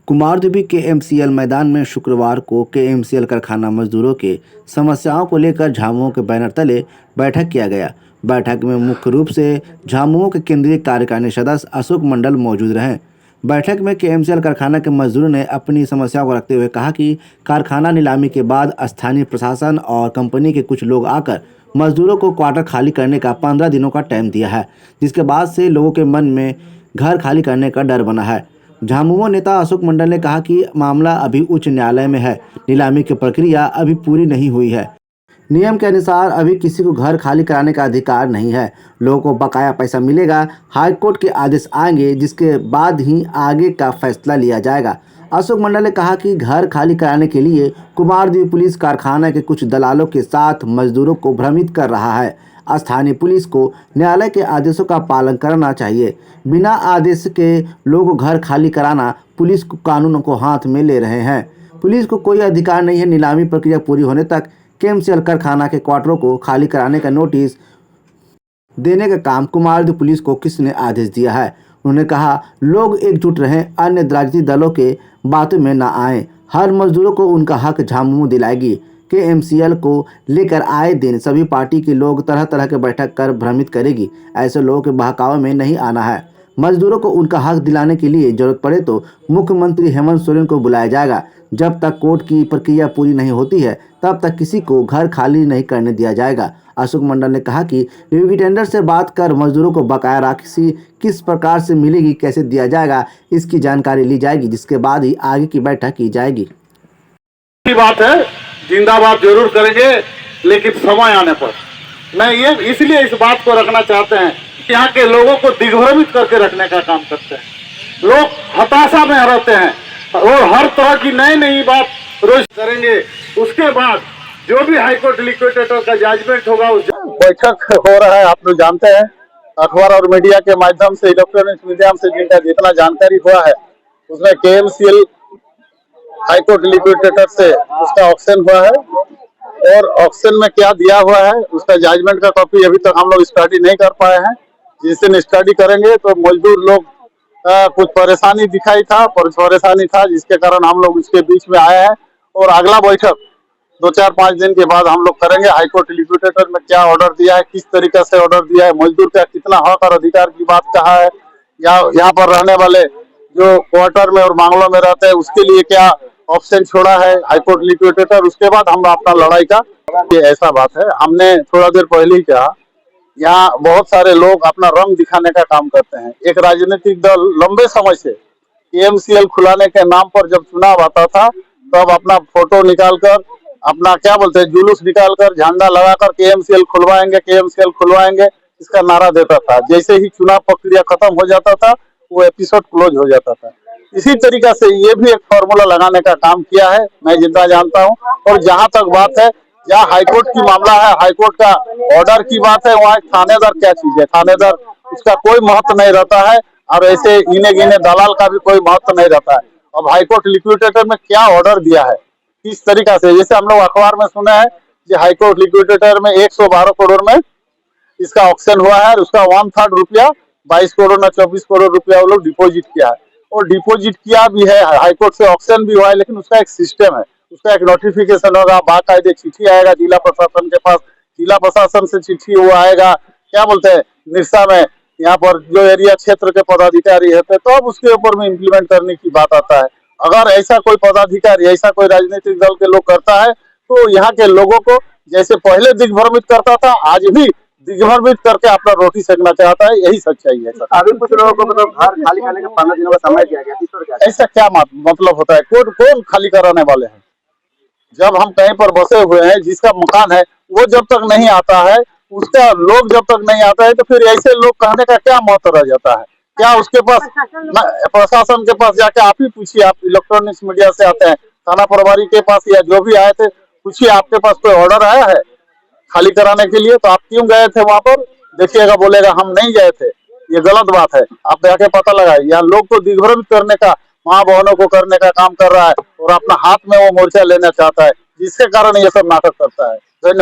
कुमारदुबी के एमसीएल मैदान में शुक्रवार को केएमसीएल कारखाना मजदूरों के समस्याओं को लेकर झामुमो के बैनर तले बैठक किया गया। बैठक में मुख्य रूप से झामुमो के केंद्रीय कार्यकारिणी सदस्य अशोक मंडल मौजूद रहे। बैठक में केएमसीएल कारखाना के मजदूरों ने अपनी समस्याओं को रखते हुए कहा कि कारखाना नीलामी के बाद स्थानीय प्रशासन और कंपनी के कुछ लोग आकर मजदूरों को क्वार्टर खाली करने का 15 दिनों का टाइम दिया है, जिसके बाद से लोगों के मन में घर खाली करने का डर बना है। झामुमो नेता अशोक मंडल ने कहा कि मामला अभी उच्च न्यायालय में है, नीलामी की प्रक्रिया अभी पूरी नहीं हुई है। नियम के अनुसार अभी किसी को घर खाली कराने का अधिकार नहीं है। लोगों को बकाया पैसा मिलेगा। हाईकोर्ट के आदेश आएंगे, जिसके बाद ही आगे का फैसला लिया जाएगा। अशोक मंडल ने कहा कि घर खाली कराने के लिए कुमारदुबी पुलिस कारखाना के कुछ दलालों के साथ मजदूरों को भ्रमित कर रहा है। स्थानीय पुलिस को न्यायालय के आदेशों का पालन करना चाहिए। बिना आदेश के लोगों को घर खाली कराना पुलिस कानूनों को हाथ में ले रहे हैं। पुलिस को कोई अधिकार नहीं है नीलामी प्रक्रिया पूरी होने तक केएमसीएल कारखाना के क्वार्टरों को खाली कराने का नोटिस देने का काम कुमारदुबी पुलिस को किसने आदेश दिया है। उन्होंने कहा, लोग एकजुट रहें, अन्य राजनीतिक दलों के बातों में न आए। हर मजदूरों को उनका हक झामुमो दिलाएगी। केएमसीएल को लेकर आए दिन सभी पार्टी के लोग तरह तरह के बैठक कर भ्रमित करेगी। ऐसे लोगों के बहकावे में नहीं आना है। मजदूरों को उनका हक दिलाने के लिए जरूरत पड़े तो मुख्यमंत्री हेमंत सोरेन को बुलाया जाएगा। जब तक कोर्ट की प्रक्रिया पूरी नहीं होती है तब तक किसी को घर खाली नहीं करने दिया जाएगा। अशोक मंडल ने कहा कि रिव्यू टेंडर से बात कर मजदूरों को बकाया राशि किस प्रकार से मिलेगी, कैसे दिया जाएगा, इसकी जानकारी ली जाएगी, जिसके बाद ही आगे की बैठक की जाएगी। बात है, जिंदाबाद जरूर करेंगे, लेकिन समय आने पर मैं ये इसलिए इस बात को रखना चाहते हैं। यहाँ के लोगों को दिग्भ्रमित करके रखने का काम करते हैं। लोग हताशा में रहते हैं और हर तरह की नई नई बात रोज करेंगे। उसके बाद जो भी हाईकोर्ट लिक्विडेटर का जजमेंट होगा उस बैठक हो रहा है। आप लोग जानते हैं, अखबार और मीडिया के माध्यम से, इलेक्ट्रॉनिक मीडिया से जिनका जितना जानकारी हुआ है उसमें केएमसीएल हाईकोर्ट लिक्विडेटर से उसका ऑक्शन हुआ है और ऑक्शन में क्या दिया हुआ है उसका जजमेंट का कॉपी अभी तक हम लोग स्टडी नहीं कर पाए हैं। जिस दिन स्टडी करेंगे तो मजदूर लोग कुछ परेशानी दिखाई था, परेशानी था, जिसके कारण हम लोग इसके बीच में आए हैं और अगला बैठक 2-4-5 दिन के बाद हम लोग करेंगे। हाईकोर्ट लिक्विडेटर में क्या ऑर्डर दिया है, किस तरीके से ऑर्डर दिया है, मजदूर का कितना हक और अधिकार की बात कहा है, या यहाँ पर रहने वाले जो क्वार्टर में और मांगलों में रहते हैं उसके लिए क्या ऑप्शन छोड़ा है हाईकोर्ट लिक्विडेटर। उसके बाद हम अपना लड़ाई का ये ऐसा बात है। हमने थोड़ा देर पहले ही कहा, यहाँ बहुत सारे लोग अपना रंग दिखाने का काम करते हैं। एक राजनीतिक दल लंबे समय से केएमसीएल खुलाने के नाम पर जब चुनाव आता था तब अपना फोटो निकालकर, अपना क्या बोलते हैं जुलूस निकालकर, झंडा लगाकर केएमसीएल खुलवाएंगे, केएमसीएल खुलवाएंगे, इसका नारा देता था। जैसे ही चुनाव प्रक्रिया खत्म हो जाता था वो एपिसोड क्लोज हो जाता था। इसी तरीका से ये भी एक फॉर्मूला लगाने का काम किया है, मैं जितना जानता हूँ। और जहां तक बात है, जहाँ हाईकोर्ट की मामला है, हाईकोर्ट का ऑर्डर की बात है, वहाँ थानेदार क्या चीज है, थानेदार उसका कोई महत्व नहीं रहता है और ऐसे इने गिने दलाल का भी कोई महत्व नहीं रहता है। अब हाईकोर्ट लिक्विडेटर में क्या ऑर्डर दिया है, किस तरीका से, जैसे हम लोग अखबार में सुने हैं कि हाईकोर्ट लिक्विडेटर में 112 करोड़ में इसका ऑक्शन हुआ है। उसका 1/3 रुपया 22 करोड़ ना 24 करोड़ रुपया वो लोग डिपोजिट किया है और डिपोजिट किया भी है। हाईकोर्ट से ऑक्शन भी हुआ है, लेकिन उसका एक सिस्टम है, उसका एक नोटिफिकेशन होगा, बाकायदे चिट्ठी आएगा जिला प्रशासन के पास, जिला प्रशासन से चिट्ठी वो आएगा, क्या बोलते हैं निरसा में, यहाँ पर जो एरिया क्षेत्र के पदाधिकारी होते हैं, तो अब उसके ऊपर में इम्प्लीमेंट करने की बात आता है। अगर ऐसा कोई पदाधिकारी, ऐसा कोई राजनीतिक दल के लोग करता है तो यहाँ के लोगों को जैसे पहले दिग्भ्रमित करता था, आज भी दिग्भ्रमित करके अपना रोटी सेकना चाहता है। यही सच्चाई है सर। अभी कुछ लोगों को मतलब घर खाली करने का 15 दिनों का समय दिया गया, ऐसा क्या मतलब होता है? कौन खाली कराने वाले हैं? जब हम कहीं पर बसे हुए हैं, जिसका मकान है वो जब तक नहीं आता है, उसका लोग जब तक नहीं आता है, तो फिर ऐसे लोग कहने का क्या महत्व रह जाता है? क्या उसके पास प्रशासन के पास जाके आप ही पूछिए, आप इलेक्ट्रॉनिक्स मीडिया से आते हैं, थाना प्रभारी के पास या जो भी आए थे, पूछिए आपके पास कोई ऑर्डर आया है खाली कराने के लिए, तो आप क्यों गए थे वहां पर? देखिएगा, बोलेगा हम नहीं गए थे। ये गलत बात है। आप जाके पता लगाए। यहाँ लोग को दिग्भ्रमित करने का, माँ बहनों को करने का काम कर रहा है और अपना हाथ में वो मोर्चा लेना चाहता है, जिसके कारण ये सब नाटक करता है।